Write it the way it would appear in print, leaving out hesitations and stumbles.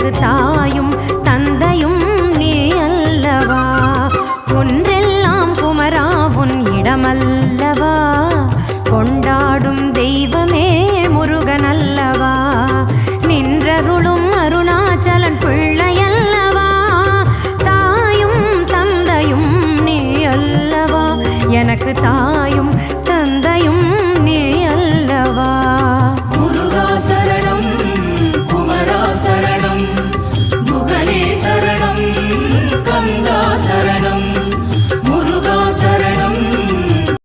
எனக்கு தாயும் தந்தையும் நீ அல்லவா. ஒன்றெல்லாம் குமரா உன் இடமல்லவா. கொண்டாடும் தெய்வமே முருகன் அல்லவா. நின்றருளும் அருணாச்சலன் பிள்ளையல்லவா. தாயும் தந்தையும் நீ அல்லவா. எனக்கு தாயும்